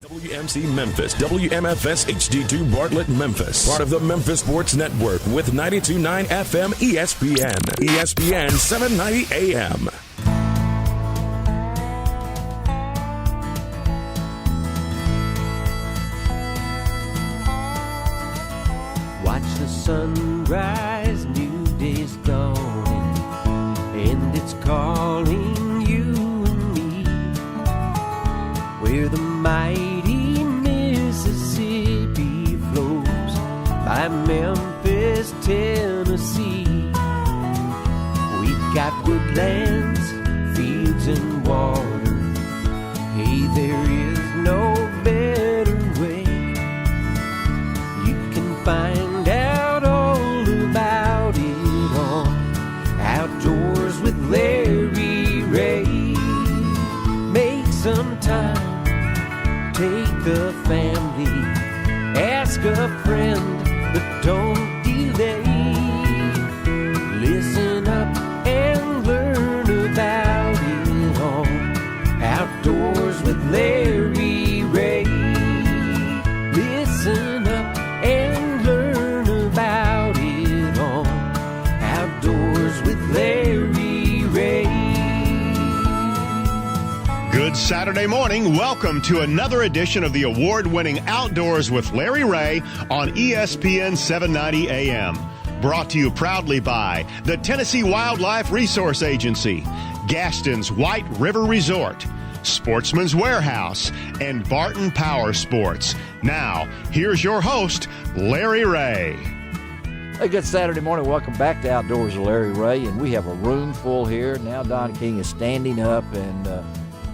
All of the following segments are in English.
WMC Memphis, WMFS HD2 Bartlett Memphis, part of the Memphis Sports Network with 92.9 FM ESPN, ESPN 790 AM. Watch the sunrise, new day's dawning, and it's calling you and me, where the mighty Mississippi flows by Memphis, Tennessee. We've got woodlands, fields, and water. Hey, there is no better way. You can find out all about it on Outdoors with Larry Ray. Make some time, take the family, ask a friend, but don't delay. Listen up and learn about it all. Outdoors with Larry Ray. Listen up and learn about it all. Outdoors with Larry Ray. Good Saturday morning. Welcome to another edition of the award-winning Outdoors with Larry Ray on ESPN 790 AM. Brought to you proudly by the Tennessee Wildlife Resource Agency, Gaston's White River Resort, Sportsman's Warehouse, and Barton Power Sports. Now, here's your host, Larry Ray. Hey, good Saturday morning. Welcome back to Outdoors with Larry Ray, and we have a room full here. Now Don King is standing up, and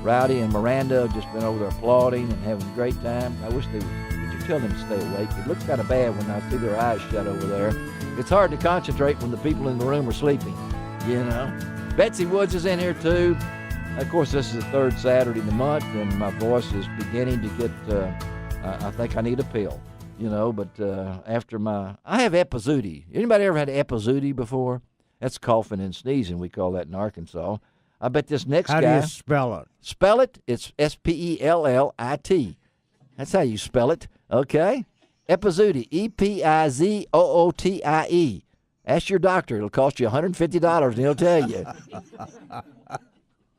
Rowdy and Miranda have just been over there applauding and having a great time. I wish they would. Could you tell them to stay awake? It looks kind of bad when I see their eyes shut over there. It's hard to concentrate when the people in the room are sleeping, you know. Betsy Woods is in here, too. Of course, this is the third Saturday of the month, and my voice is beginning to get, I think I need a pill, you know, but after I have epizootie. Anybody ever had epizootie before? That's coughing and sneezing. We call that in Arkansas. I bet this next guy. How do you spell it? Spell it? It's Spellit. That's how you spell it, okay? Epizootie, Epizootie. Ask your doctor. It'll cost you $150, and he'll tell you.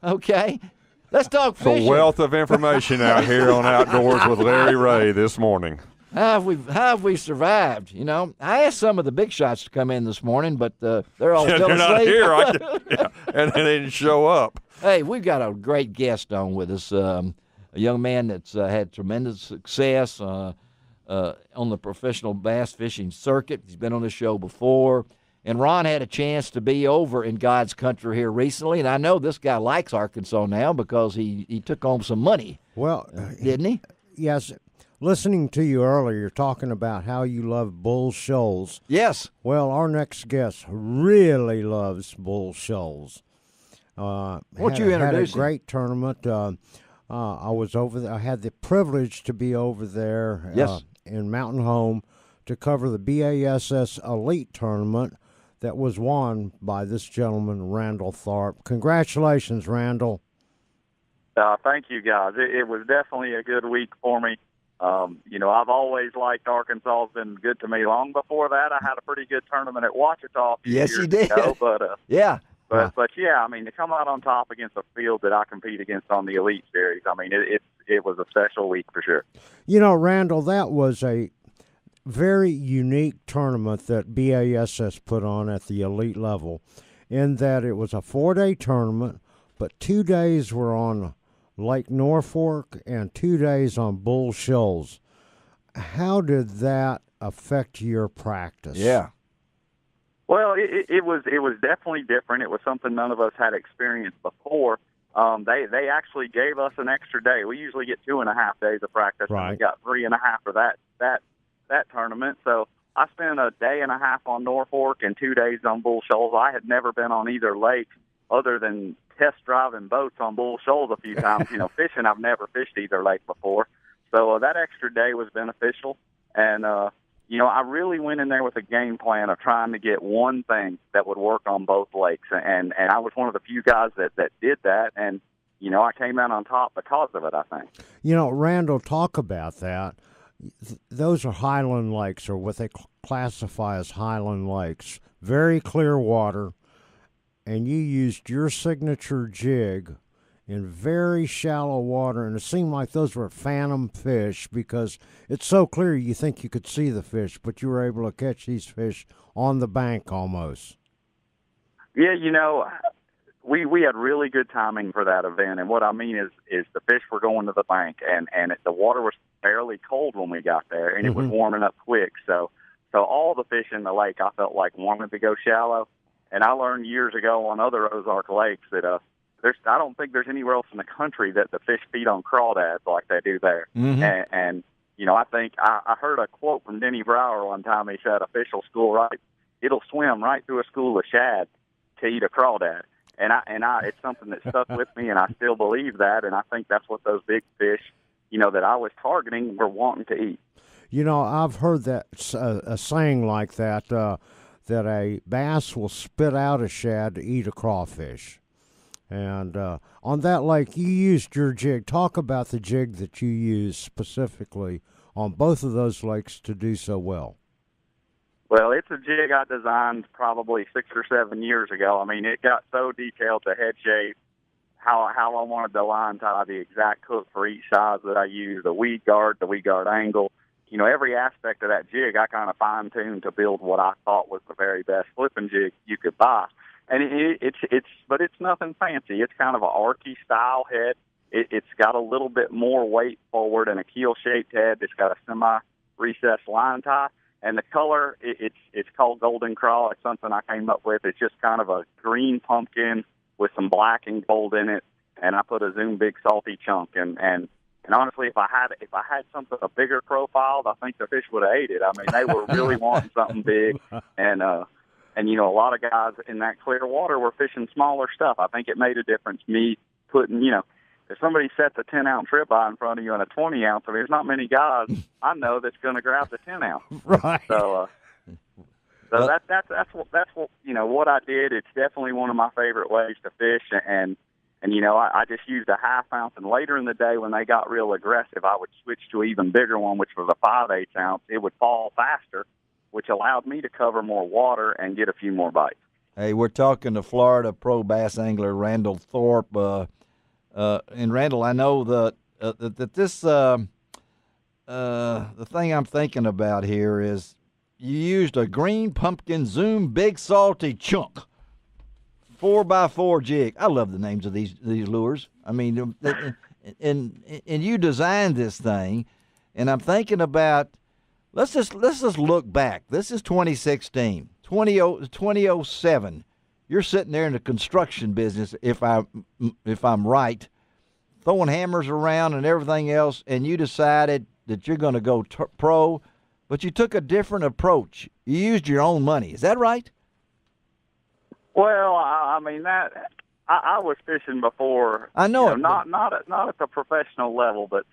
Okay? Let's talk fishing. It's a wealth of information out here on Outdoors with Larry Ray this morning. How have we survived? You know, I asked some of the big shots to come in this morning, but they're all still they're not asleep. here, and they didn't show up. Hey, we've got a great guest on with us, a young man that's had tremendous success on the professional bass fishing circuit. He's been on the show before. And Ron had a chance to be over in God's country here recently, and I know this guy likes Arkansas now because he took home some money. Well, didn't he? Yes. Listening to you earlier, you're talking about how you love Bull Shoals. Yes. Well, our next guest really loves Bull Shoals. Won't you introduce him? Had a great tournament. I was over there. I had the privilege to be over there in Mountain Home to cover the BASS Elite Tournament that was won by this gentleman, Randall Tharp. Congratulations, Randall. Thank you, guys. It was definitely a good week for me. You know, I've always liked Arkansas. It's been good to me long before that. I had a pretty good tournament at Ouachita a few years you did. Ago, yeah. But yeah, I mean, to come out on top against a field that I compete against on the Elite Series, I mean, it was a special week for sure. You know, Randall, that was a very unique tournament that BASS put on at the elite level, in that it was a 4-day tournament, but 2 days were on Lake Norfolk and 2 days on Bull Shoals. How did that affect your practice? Yeah. Well, it was definitely different. It was something none of us had experienced before. They actually gave us an extra day. We usually get 2.5 days of practice, right. And we got 3.5 for that tournament. So I spent a day and a half on Norfolk and 2 days on Bull Shoals. I had never been on either lake other than test driving boats on Bull Shoals a few times. You know, fishing, I've never fished either lake before. So that extra day was beneficial. And, you know, I really went in there with a game plan of trying to get one thing that would work on both lakes. And I was one of the few guys that did that. And I came out on top because of it, I think. Randall, talk about that. Those are highland lakes, or what they classify as highland lakes. Very clear water, and you used your signature jig in very shallow water, and it seemed like those were phantom fish because it's so clear you think you could see the fish, but you were able to catch these fish on the bank almost. Yeah, we had really good timing for that event, and what I mean is the fish were going to the bank, and the water was fairly cold when we got there, and it was warming up quick. So all the fish in the lake I felt like wanted to go shallow, and I learned years ago on other Ozark lakes that I don't think there's anywhere else in the country that the fish feed on crawdads like they do there. And I think I heard a quote from Denny Brower one time. He said, "A fish will it'll swim right through a school of shad to eat a crawdad." And it's something that stuck with me, and I still believe that. And I think that's what those big fish, that I was targeting, were wanting to eat. I've heard that a saying like that, that a bass will spit out a shad to eat a crawfish. And on that lake, you used your jig. Talk about the jig that you used specifically on both of those lakes to do so well. Well, it's a jig I designed probably 6 or 7 years ago. I mean, it got so detailed to head shape, how I wanted the line tie, the exact hook for each size that I used, the weed guard angle. Every aspect of that jig I kind of fine-tuned to build what I thought was the very best flipping jig you could buy. And but it's nothing fancy. It's kind of an archy style head. It's got a little bit more weight forward and a keel-shaped head. It's got a semi-recessed line tie. And the color, it's called Golden Craw. It's something I came up with. It's just kind of a green pumpkin with some black and gold in it. And I put a Zoom Big Salty chunk. And honestly, if I had something a bigger profile, I think the fish would have ate it. I mean, they were really wanting something big. And a lot of guys in that clear water were fishing smaller stuff. I think it made a difference. Me putting, if somebody sets a 10-ounce ribeye in front of you and a 20-ounce, I mean, there's not many guys I know that's going to grab the 10-ounce. Right. So that's what I did. It's definitely one of my favorite ways to fish, and I just used a 1/2 ounce. And later in the day, when they got real aggressive, I would switch to an even bigger one, which was a 5/8 ounce. It would fall faster, which allowed me to cover more water and get a few more bites. Hey, we're talking to Florida pro bass angler Randall Tharp. And Randall, I know that this the thing I'm thinking about here is you used a green pumpkin Zoom Big Salty chunk 4x4 jig. I love the names of these lures. I mean, and you designed this thing, and I'm thinking about let's just look back. This is 2016, 2007. You're sitting there in the construction business, if I'm right, throwing hammers around and everything else, and you decided that you're going to go pro, but you took a different approach. You used your own money. Is that right? Well, I mean that I was fishing before. I know it. Not at the professional level, but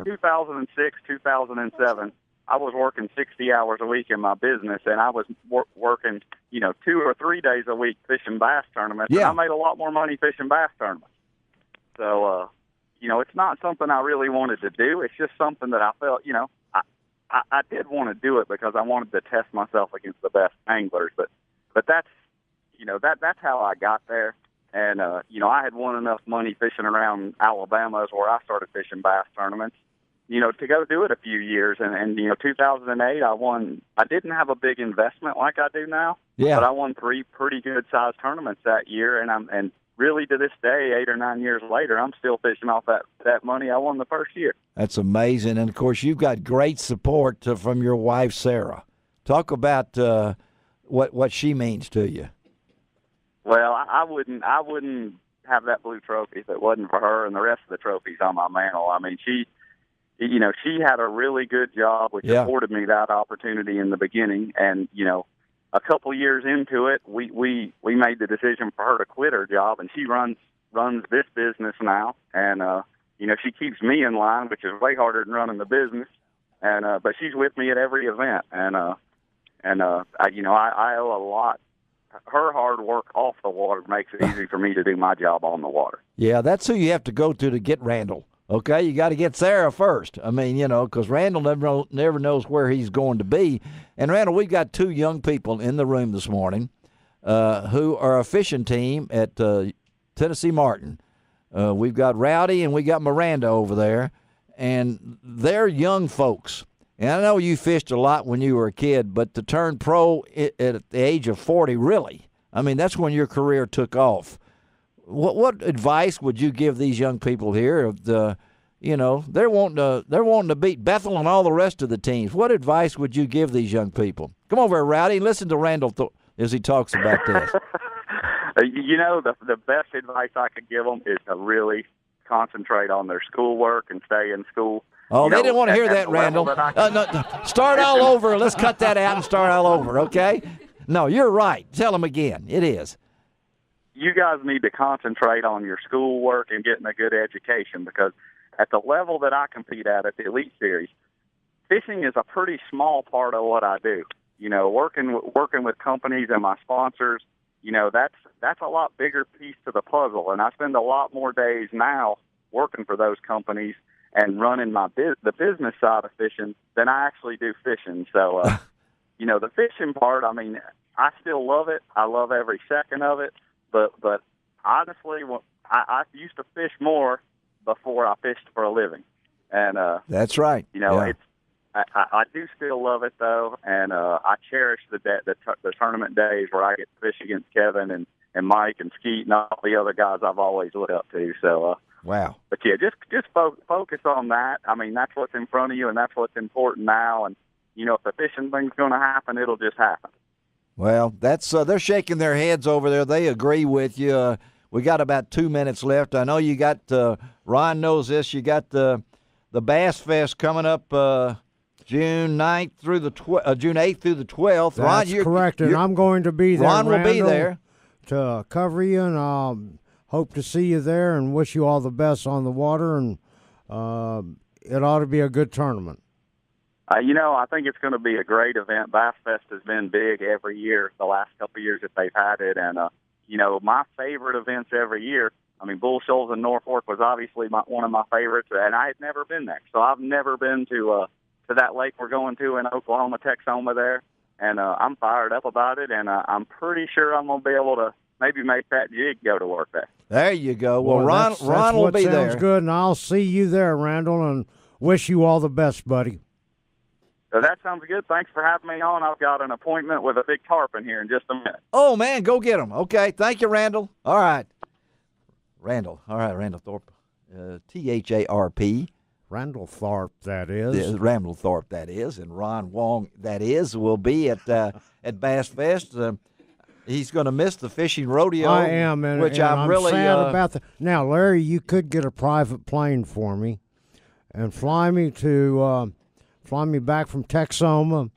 2006, 2007. I was working 60 hours a week in my business, and I was working, 2 or 3 days a week fishing bass tournaments. Yeah. And I made a lot more money fishing bass tournaments. So, it's not something I really wanted to do. It's just something that I felt, I did want to do it because I wanted to test myself against the best anglers. But that's, that's how I got there. And, I had won enough money fishing around Alabama is where I started fishing bass tournaments, to go do it a few years. And 2008, I didn't have a big investment like I do now, yeah, but I won 3 pretty good sized tournaments that year. And really to this day, 8 or 9 years later, I'm still fishing off that money I won the first year. That's amazing. And of course, you've got great support from your wife, Sarah. Talk about what she means to you. Well, I wouldn't have that blue trophy if it wasn't for her and the rest of the trophies on my mantle. I mean, she had a really good job, which afforded me that opportunity in the beginning. And, a couple years into it, we made the decision for her to quit her job, and she runs this business now. And, she keeps me in line, which is way harder than running the business. And, but she's with me at every event. And I owe a lot her hard work off the water makes it easy for me to do my job on the water. Yeah, that's who you have to go to get Randall. Okay, you got to get Sarah first. I mean, because Randall never knows where he's going to be. And Randall, we've got two young people in the room this morning who are a fishing team at Tennessee Martin. We've got Rowdy and we got Miranda over there, and they're young folks. And I know you fished a lot when you were a kid, but to turn pro at the age of 40, really, I mean, that's when your career took off. What advice would you give these young people here? They're wanting to beat Bethel and all the rest of the teams. What advice would you give these young people? Come over here, Rowdy, and listen to Randall as he talks about this. The best advice I could give them is to really concentrate on their schoolwork and stay in school. Oh, they didn't want to hear that, Randall. No, start all over. Let's cut that out and start all over, okay? No, you're right. Tell them again. It is. You guys need to concentrate on your schoolwork and getting a good education, because at the level that I compete at the Elite Series, fishing is a pretty small part of what I do. Working with companies and my sponsors, that's a lot bigger piece to the puzzle, and I spend a lot more days now working for those companies and running the business side of fishing than I actually do fishing. So, the fishing part, I mean, I still love it. I love every second of it. But honestly, I used to fish more before I fished for a living, and that's right. I do still love it though, and I cherish the tournament days where I get to fish against Kevin and Mike and Skeet and all the other guys I've always looked up to. So wow. But yeah, just focus on that. I mean, that's what's in front of you, and that's what's important now. And if the fishing thing's going to happen, it'll just happen. Well, that's they're shaking their heads over there. They agree with you. We got about 2 minutes left. I know you got Ron knows this. You got the Bass Fest coming up June 9th through June 8th through the 12th. That's Ron, correct, and I'm going to be there. Ron will Randall, be there to cover you, and hope to see you there. And wish you all the best on the water. And it ought to be a good tournament. I think it's going to be a great event. Bass Fest has been big every year, the last couple of years that they've had it. And, my favorite events every year, I mean, Bull Shoals in Norfolk was obviously one of my favorites, and I had never been there. So I've never been to that lake we're going to in Oklahoma, Texoma there. And I'm fired up about it, and I'm pretty sure I'm going to be able to maybe make that jig go to work there. There you go. Well, Ron will be there. Sounds good, and I'll see you there, Randall, and wish you all the best, buddy. So that sounds good. Thanks for having me on. I've got an appointment with a big tarp in here in just a minute. Oh, man, go get him. Okay, thank you, Randall. All right. Randall. All right, Randall Tharp. Tharp. Randall Tharp, that is. Yeah, Randall Tharp, that is. And Ron Wong, that is, will be at Bass Fest. He's going to miss the fishing rodeo. I am, which and I'm really sad about that. Now, Larry, you could get a private plane for me and fly me back from Texoma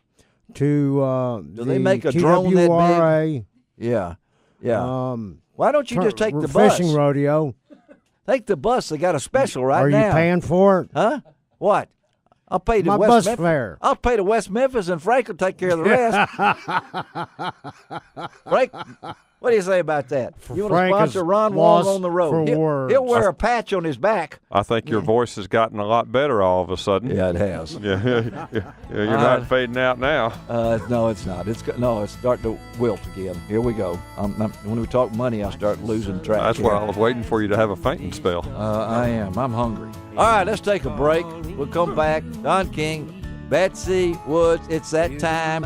to Do they make a drone that big? Yeah. Why don't you just take the bus? Fishing rodeo. Take the bus. They got a special now. Are you paying for it? Huh? What? I'll pay the my West bus Memphis. fare. I'll pay to West Memphis, and Frank will take care of the rest. Frank, what do you say about that? You want to sponsor Ron Wong on the road? He'll wear a patch on his back. I think your voice has gotten a lot better all of a sudden. Yeah, it has. Yeah, you're not fading out now. No, it's not. It's starting to wilt again. Here we go. When we talk money, I start losing track. That's why I was waiting for you to have a fainting spell. I am. I'm hungry. All right, let's take a break. We'll come back. Don King, Betsy Woods. It's that time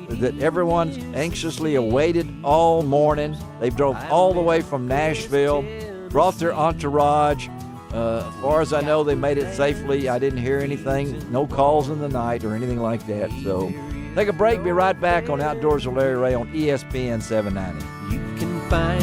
that everyone's anxiously awaited all morning. They drove all the way from Nashville, brought their entourage. As far as I know, they made it safely. I didn't hear anything, no calls in the night or anything like that. So take a break. Be right back on Outdoors with Larry Ray on ESPN 790. You can find